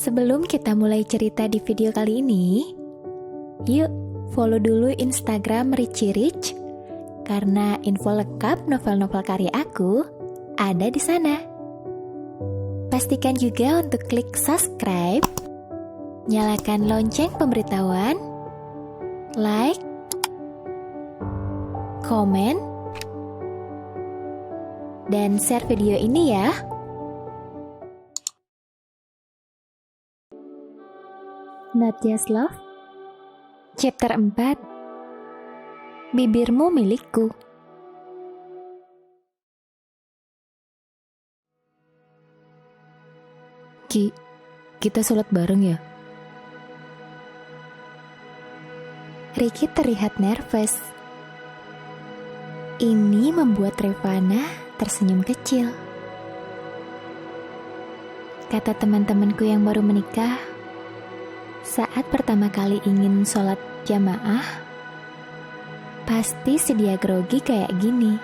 Sebelum kita mulai cerita di video kali ini, yuk follow dulu Instagram Richie Rich, karena info lengkap novel-novel karya aku ada di sana. Pastikan juga untuk klik subscribe, nyalakan lonceng pemberitahuan, like, komen, dan share video ini ya. Not Just Love Chapter 4 Bibirmu Milikku. Ki, kita sholat bareng ya? Ricky terlihat nervous. Ini membuat Revana tersenyum kecil. Kata teman-temanku yang baru menikah, saat pertama kali ingin sholat jamaah, pasti sedia grogi kayak gini.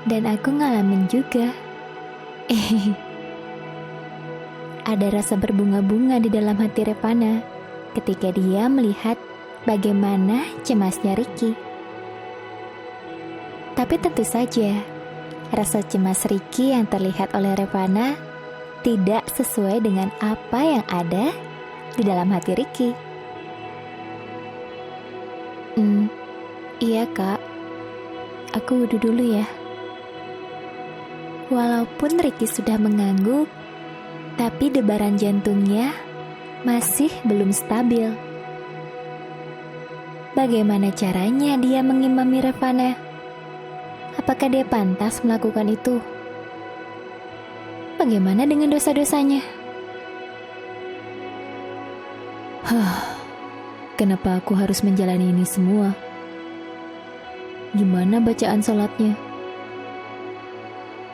Dan aku ngalamin juga. Ada rasa berbunga-bunga di dalam hati Revana ketika dia melihat bagaimana cemasnya Ricky. Tapi tentu saja, rasa cemas Ricky yang terlihat oleh Revana tidak sesuai dengan apa yang ada di dalam hati Ricky. Iya kak, aku wudhu dulu ya. Walaupun Ricky sudah mengangguk, tapi debaran jantungnya masih belum stabil. Bagaimana caranya dia mengimami Revana? Apakah dia pantas melakukan itu? Bagaimana dengan dosa-dosanya? Kenapa aku harus menjalani ini semua? Gimana bacaan sholatnya?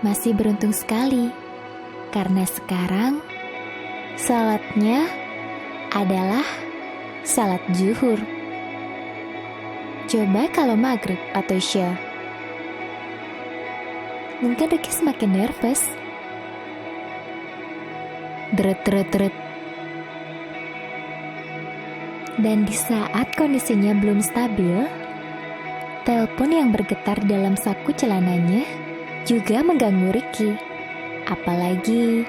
Masih beruntung sekali, karena sekarang salatnya adalah salat zuhur. Coba kalau maghrib atau isya, mungkin Ricky semakin nervous. Deret. Dan di saat kondisinya belum stabil, telepon yang bergetar dalam saku celananya juga mengganggu Ricky. Apalagi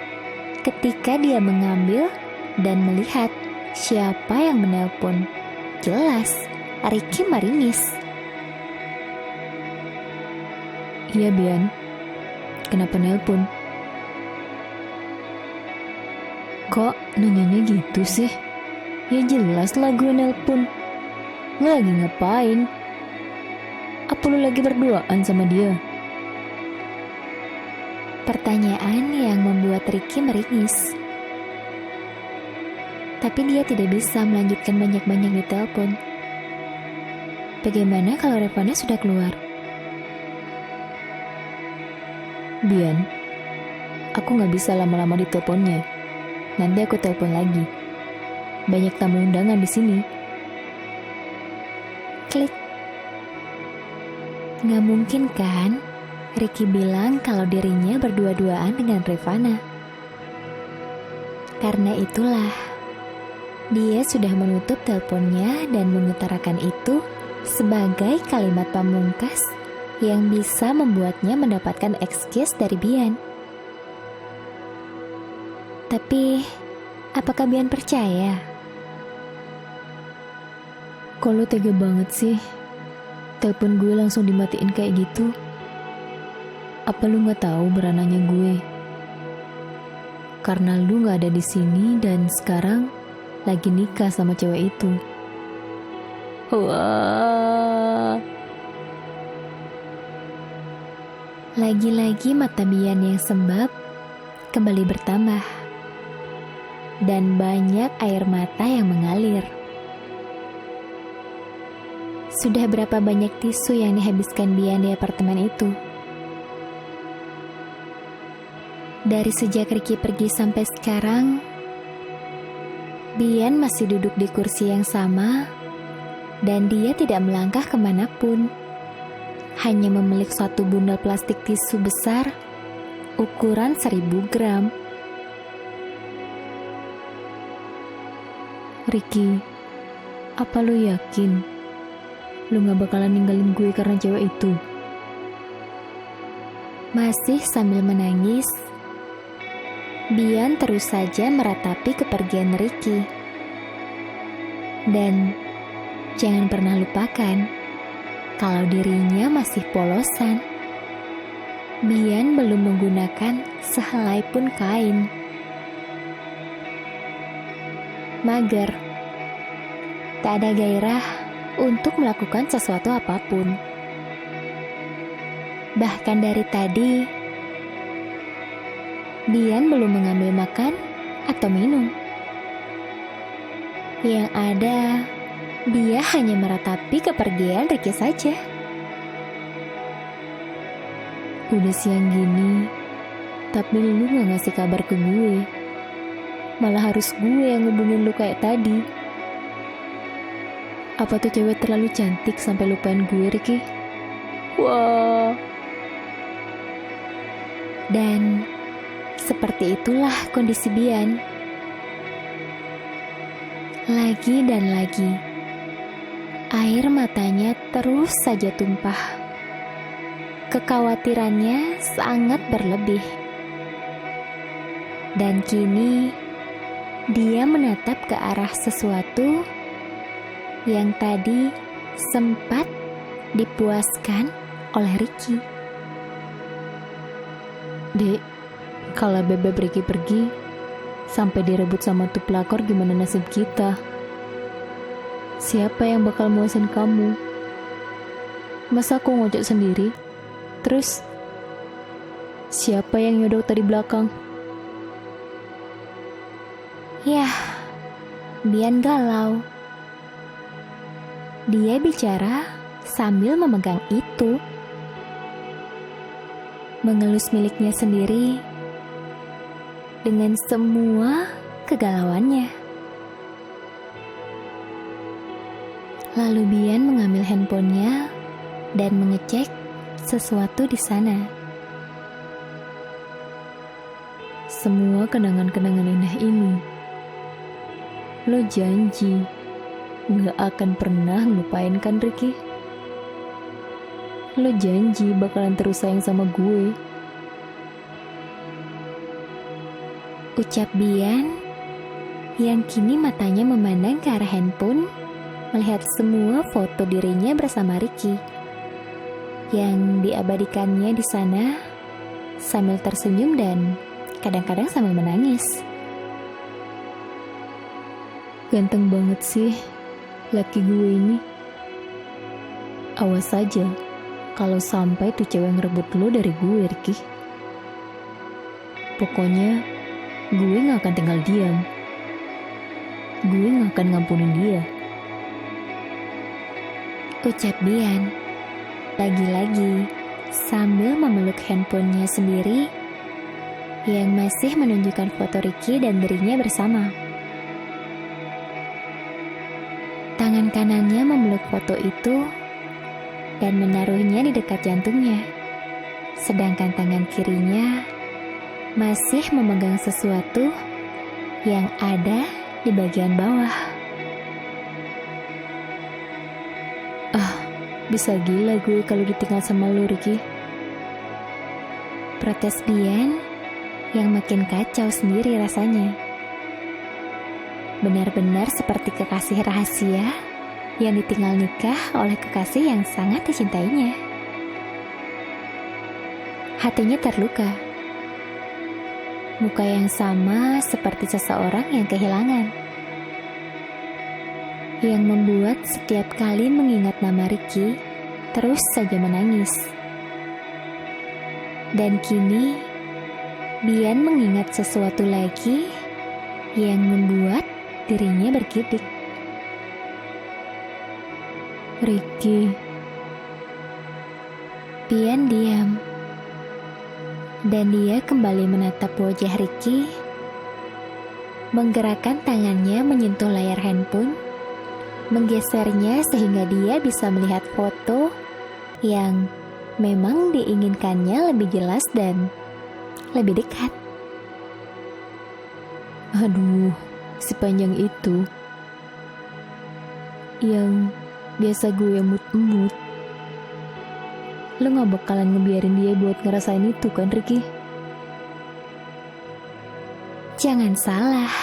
ketika dia mengambil dan melihat siapa yang menelpon. Jelas, Ricky meringis. Iya Bian, kenapa nelpon? Kok nanyanya gitu sih? Ya jelas lah gue nelpon. Lo lagi ngapain? Apa lo lagi berduaan sama dia? Pertanyaan yang membuat Ricky meringis. Tapi dia tidak bisa melanjutkan banyak-banyak di telepon. Bagaimana kalau Revana sudah keluar? Bian, aku gak bisa lama-lama di teleponnya. Nanti aku telepon lagi. Banyak tamu undangan di sini. Klik. Gak mungkin kan Ricky bilang kalau dirinya berdua-duaan dengan Revana. Karena itulah dia sudah menutup teleponnya dan mengutarakan itu sebagai kalimat pamungkas yang bisa membuatnya mendapatkan excuse dari Bian. Tapi apakah Bian percaya? Kok lo tega banget sih? Telepon gue langsung dimatiin kayak gitu. Apa lu nggak tahu berananya gue? Karena lu nggak ada di sini dan sekarang lagi nikah sama cewek itu. Wah. Lagi-lagi mata Bian yang sembab kembali bertambah dan banyak air mata yang mengalir. Sudah berapa banyak tisu yang dihabiskan Bian di apartemen itu? Dari sejak Ricky pergi sampai sekarang, Bian masih duduk di kursi yang sama dan dia tidak melangkah kemanapun. Hanya memelik suatu bundel plastik tisu besar ukuran 1000 gram. Ricky, apa lu yakin lu gak bakalan ninggalin gue karena cewek itu? Masih sambil menangis, Bian terus saja meratapi kepergian Ricky. Dan jangan pernah lupakan kalau dirinya masih polosan. Bian belum menggunakan sehelai pun kain. Mager, tak ada gairah untuk melakukan sesuatu apapun. Bahkan dari tadi, Bian belum mengambil makan atau minum. Yang ada, dia hanya meratapi kepergian Ricky saja. Udah siang gini, tapi lu gak ngasih kabar ke gue. Malah harus gue yang ngubungin lu kayak tadi. Apa tuh cewek terlalu cantik sampai lupain gue, Ricky? Wah. Dan seperti itulah kondisi Bian. Lagi dan lagi, air matanya terus saja tumpah. Kekhawatirannya sangat berlebih. Dan kini, dia menatap ke arah sesuatu yang tadi sempat dipuaskan oleh Ricky. Dek, kalau bebek Ricky pergi, sampai direbut sama tuh pelakor, gimana nasib kita? Siapa yang bakal muasin kamu? Masa aku ngojek sendiri? Terus, siapa yang nyodok tadi belakang? Yah, Bian galau. Dia bicara sambil memegang itu. Mengelus miliknya sendiri dengan semua kegalauannya. Lalu Bian mengambil handphonenya dan mengecek sesuatu di sana. Semua kenangan-kenangan indah ini, lo janji gak akan pernah ngelupain kan, Ricky? Lo janji bakalan terus sayang sama gue. Ucap Bian yang kini matanya memandang ke arah handphone, melihat semua foto dirinya bersama Ricky yang diabadikannya di sana sambil tersenyum dan kadang-kadang sambil menangis. Ganteng banget sih laki gue ini. Awas saja kalau sampai tuh cewek ngerebut lo dari gue, Ricky. Pokoknya gue gak akan tinggal diam. Gue gak akan ngampunin dia. Ucap Bian lagi-lagi sambil memeluk handphonenya sendiri yang masih menunjukkan foto Ricky dan dirinya bersama. Tangan kanannya memeluk foto itu dan menaruhnya di dekat jantungnya, sedangkan tangan kirinya masih memegang sesuatu yang ada di bagian bawah. Bisa gila gue kalau ditinggal sama lo, Ricky. Protes Bian yang makin kacau sendiri rasanya. Benar-benar seperti kekasih rahasia yang ditinggal nikah oleh kekasih yang sangat dicintainya. Hatinya terluka. Muka yang sama seperti seseorang yang kehilangan, yang membuat setiap kali mengingat nama Ricky terus saja menangis. Dan kini Bian mengingat sesuatu lagi yang membuat dirinya bergidik. Ricky. Bian diam, dan dia kembali menatap wajah Ricky, menggerakkan tangannya menyentuh layar handphone, menggesernya sehingga dia bisa melihat foto yang memang diinginkannya lebih jelas dan lebih dekat. Aduh, sepanjang itu. yang biasa gue emut-emut. Lo gak bakalan ngebiarin dia buat ngerasain itu kan, Ricky? Jangan salah.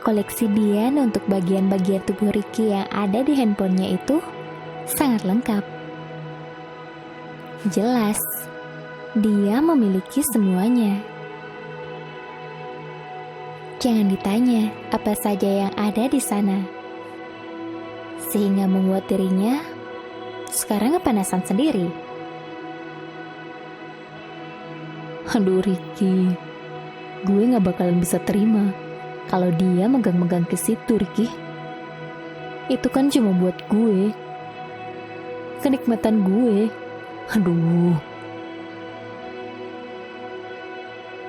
Koleksi Bian untuk bagian-bagian tubuh Ricky yang ada di handphonenya itu sangat lengkap. Jelas, dia memiliki semuanya. Jangan ditanya apa saja yang ada di sana, sehingga membuat dirinya sekarang kepanasan sendiri. Aduh Ricky, gue gak bakalan bisa terima kalau dia megang-megang ke situ, Ricky. Itu kan cuma buat gue, kenikmatan gue. Aduh.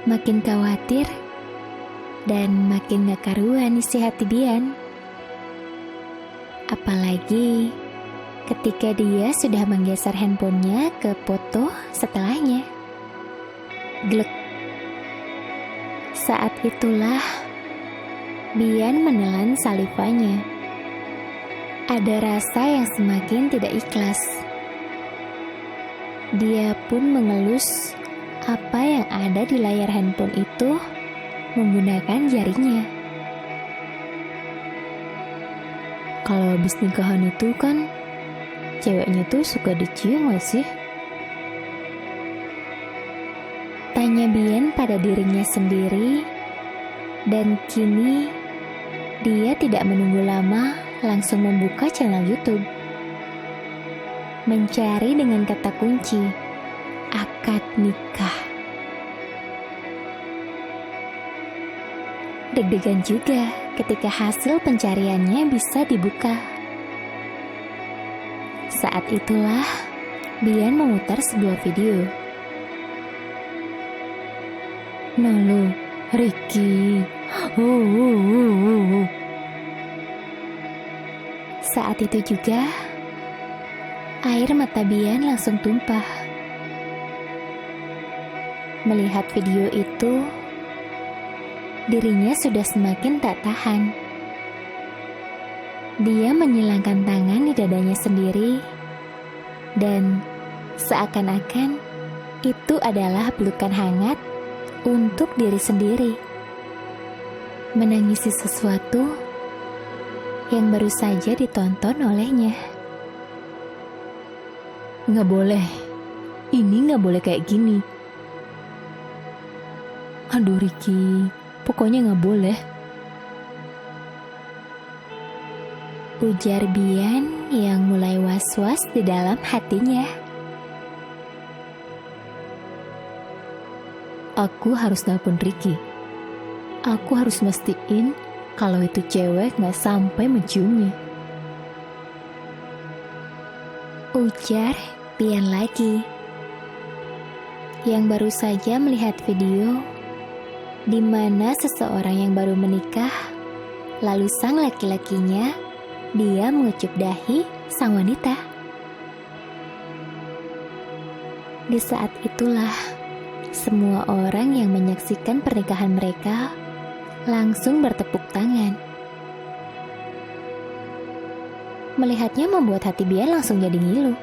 Makin khawatir dan makin gak karuan isi hati Bian. Apalagi ketika dia sudah menggeser handphonenya ke foto setelahnya. Glek. Saat itulah Bian menelan salivanya. Ada rasa yang semakin tidak ikhlas. Dia pun mengelus apa yang ada di layar handphone itu menggunakan jarinya. Kalau habis nikahan itu kan ceweknya tuh suka dicium gak sih? Tanya Bian pada dirinya sendiri, dan kini dia tidak menunggu lama, langsung membuka channel YouTube. Mencari dengan kata kunci akad nikah. Deg-degan juga ketika hasil pencariannya bisa dibuka. Saat itulah Bian memutar sebuah video. Nah lo, Ricky. Saat itu juga air mata Bian langsung tumpah. Melihat video itu, dirinya sudah semakin tak tahan. Dia menyilangkan tangan di dadanya sendiri, dan seakan-akan itu adalah pelukan hangat untuk diri sendiri. Menangisi sesuatu yang baru saja ditonton olehnya. Gak boleh. Ini gak boleh kayak gini. Aduh Ricky, pokoknya gak boleh. Ujar Bian yang mulai was-was di dalam hatinya. Aku harus nelpon Ricky. Aku harus mastiin kalau itu cewek gak sampai menciumnya. Ujar Bian lagi, yang baru saja melihat video di mana seseorang yang baru menikah, lalu sang laki-lakinya dia mengucup dahi sang wanita. Di saat itulah semua orang yang menyaksikan pernikahan mereka langsung bertepuk tangan. Melihatnya membuat hati Bian langsung jadi ngilu.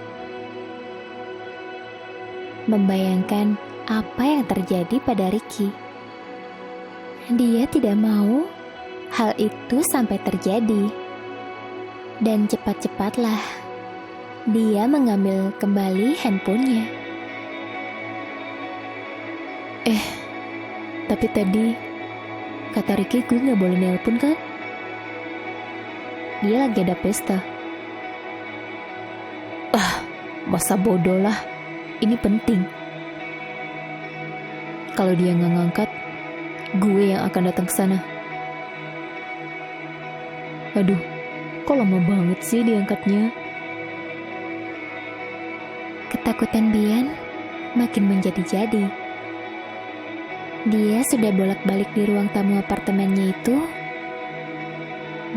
Membayangkan apa yang terjadi pada Ricky. Dia tidak mau hal itu sampai terjadi. Dan cepat-cepatlah dia mengambil kembali handphonenya. Tapi tadi kata Ricky gue gak boleh nelpon kan? Dia lagi ada pesta. Masa bodoh lah. Ini penting. Kalau dia gak ngangkat, gue yang akan datang ke sana. Aduh, kok lama banget sih diangkatnya? Ketakutan Bian makin menjadi-jadi. Dia sudah bolak-balik di ruang tamu apartemennya itu,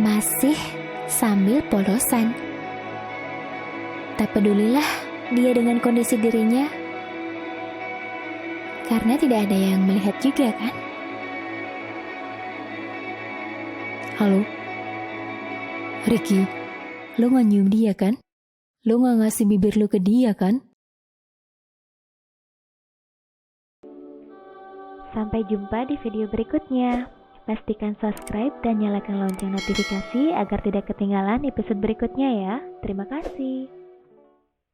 masih sambil polosan. Tak pedulilah dia dengan kondisi dirinya, karena tidak ada yang melihat juga kan? Halo? Ricky, Lo gak nyium dia kan? Lo gak ngasih bibir lo ke dia kan? Sampai jumpa di video berikutnya. Pastikan subscribe dan nyalakan lonceng notifikasi agar tidak ketinggalan episode berikutnya ya. Terima kasih.